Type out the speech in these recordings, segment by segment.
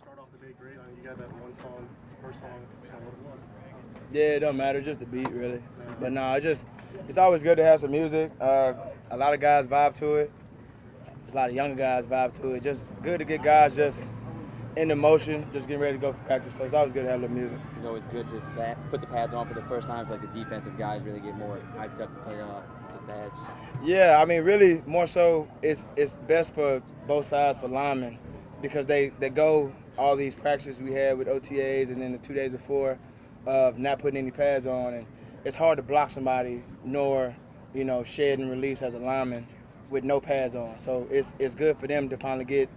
start off the day great. I mean, you got that one song, first song, kind of what it was. Yeah, it don't matter, just the beat really. But no, it's always good to have some music. A lot of guys vibe to it. A lot of younger guys vibe to it. Just good to get guys just in the motion, just getting ready to go for practice. So it's always good to have a little music. It's always good to put the pads on for the first time. For like the defensive guys really get more hyped up to play the pads. Yeah, I mean, really, more so, it's best for both sides for linemen because they go all these practices we had with OTAs and then the 2 days before of not putting any pads on, and it's hard to block somebody nor shed and release as a lineman with no pads on. So it's good for them to finally get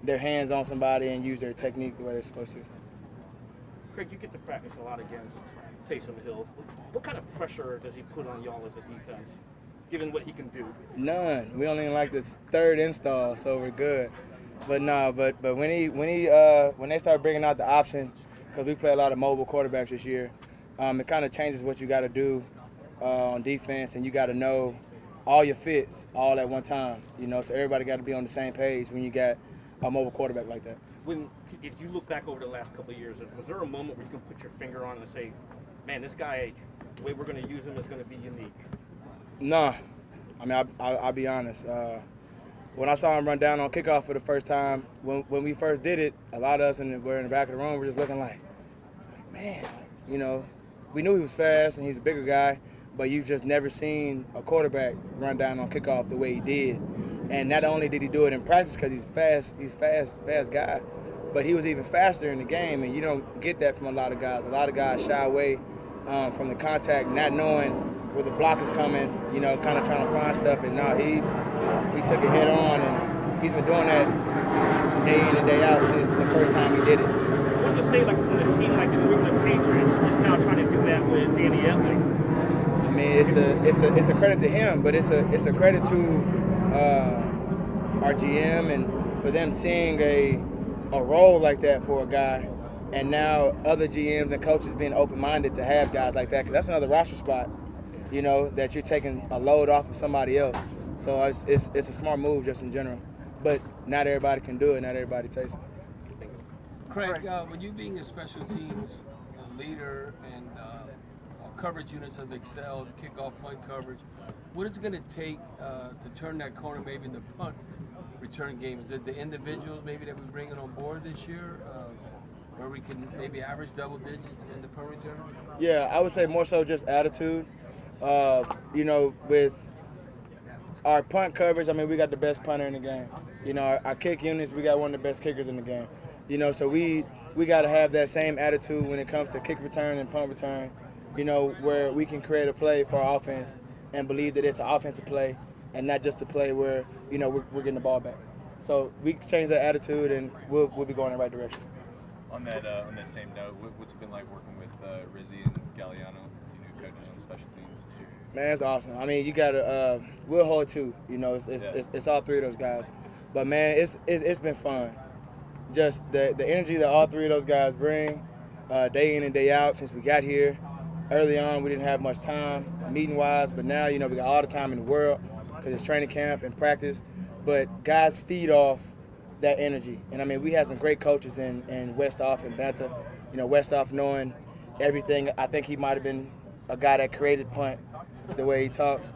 their hands on somebody and use their technique the way they're supposed to. Craig, you get to practice a lot against Taysom Hill. What kind of pressure does he put on y'all as a defense, given what he can do? None. We only in like the third install, so we're good. But no, but when they start bringing out the option, because we play a lot of mobile quarterbacks this year, it kind of changes what you got to do on defense, and you got to know all your fits all at one time. So everybody got to be on the same page when you got a mobile quarterback like that. If you look back over the last couple of years, was there a moment where you can put your finger on and say, man, this guy, the way we're going to use him is going to be unique? No. I mean, I'll be honest. When I saw him run down on kickoff for the first time, when we first did it, a lot of us were in the back of the room, we're just looking like, man, we knew he was fast and he's a bigger guy, but you've just never seen a quarterback run down on kickoff the way he did. And not only did he do it in practice because he's fast guy, but he was even faster in the game, and you don't get that from a lot of guys. A lot of guys shy away from the contact, not knowing where the block is coming, kind of trying to find stuff. And now he took it head on, and he's been doing that day in and day out since the first time he did it. What does it say, like, when a team like the New England Patriots is now trying to do that with Danny Etling? I mean, it's a credit to him, but it's a credit to our GM and for them seeing a role like that for a guy, and now other GMs and coaches being open-minded to have guys like that, because that's another roster spot, that you're taking a load off of somebody else. So it's a smart move just in general, but not everybody can do it. Not everybody takes it. Craig, with you being a special teams leader and coverage units have excelled, kickoff, punt coverage, what is it going to take to turn that corner maybe in the punt return game? Is it the individuals maybe that we're bringing on board this year where we can maybe average double digits in the punt return? Yeah, I would say more so just attitude. With our punt coverage, I mean, we got the best punter in the game. Our kick units, we got one of the best kickers in the game. So we got to have that same attitude when it comes to kick return and punt return, where we can create a play for our offense and believe that it's an offensive play and not just a play where, we're getting the ball back. So we can change that attitude and we'll be going in the right direction. On that same note, what's it been like working with Rizzi and Galliano, two new coaches on special teams this year? Man, it's awesome. I mean, you got to we'll hold two. It's all three of those guys. But, man, it's been fun. Just the energy that all three of those guys bring day in and day out since we got here. Early on, we didn't have much time meeting-wise, but now, we got all the time in the world because it's training camp and practice. But guys feed off that energy. And, I mean, we have some great coaches in Westhoff and Banta. Westhoff knowing everything. I think he might have been a guy that created punt the way he talks.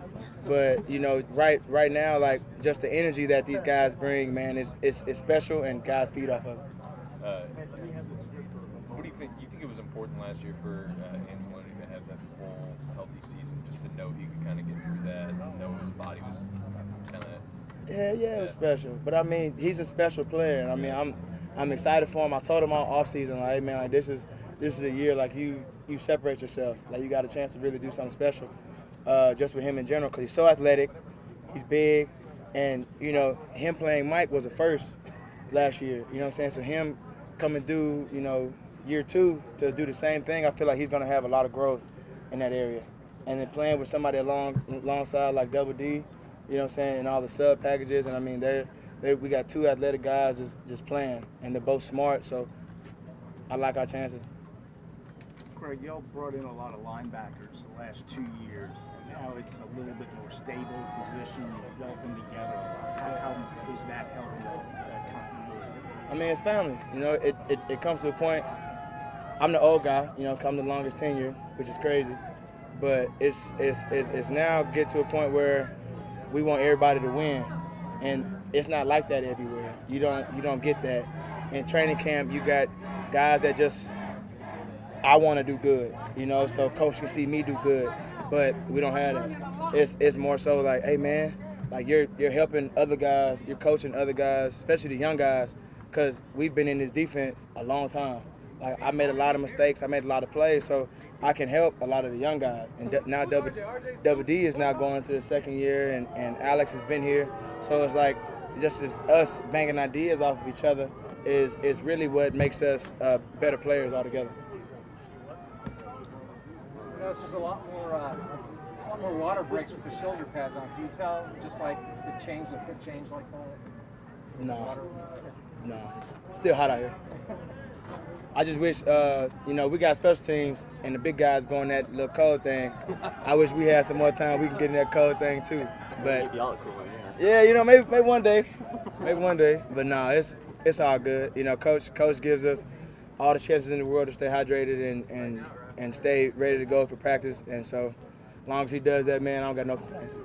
But, right now, like, just the energy that these guys bring, man, it's special, and guys feed off of it. What do you think? Do you think it was important last year for Anzalone to have that full healthy season, just to know he could kind of get through that, and know his body was kind of? Yeah, it was special. But I mean, he's a special player, and I mean, I'm excited for him. I told him all off season, like, hey man, like this is a year like you separate yourself, like you got a chance to really do something special, just with him in general, because he's so athletic, he's big, and him playing Mike was a first last year. You know what I'm saying? So him coming through, year two to do the same thing, I feel like he's going to have a lot of growth in that area. And then playing with somebody alongside like Double D, you know what I'm saying, and all the sub packages. And I mean, we got two athletic guys just playing, and they're both smart, so I like our chances. Craig, y'all brought in a lot of linebackers the last 2 years, and now it's a little bit more stable position. You've dealt them together a lot. How does that help you continuity? I mean, it's family. You know, it comes to a point. I'm the old guy. You know, I'm the longest tenure, which is crazy. But it's now get to a point where we want everybody to win, and it's not like that everywhere. You don't get that. In training camp, you got guys that just I want to do good, you know, so coach can see me do good, but we don't have that. It's more so like, hey man, like you're helping other guys, you're coaching other guys, especially the young guys, because we've been in this defense a long time. Like I made a lot of mistakes, I made a lot of plays, so I can help a lot of the young guys. And now Double D is now going to his second year, and Alex has been here, so it's like just as us banging ideas off of each other is really what makes us better players altogether. There's a lot more water breaks with the shoulder pads on. Can you tell just like the quick change like that? No. Still hot out here. I just wish, you know, we got special teams and the big guys going that little cold thing. I wish we had some more time. We can get in that cold thing too. But yeah, you know, maybe one day, But no, it's all good. You know, coach gives us all the chances in the world to stay hydrated and stay ready to go for practice. And so, as long as he does that, man, I don't got no complaints.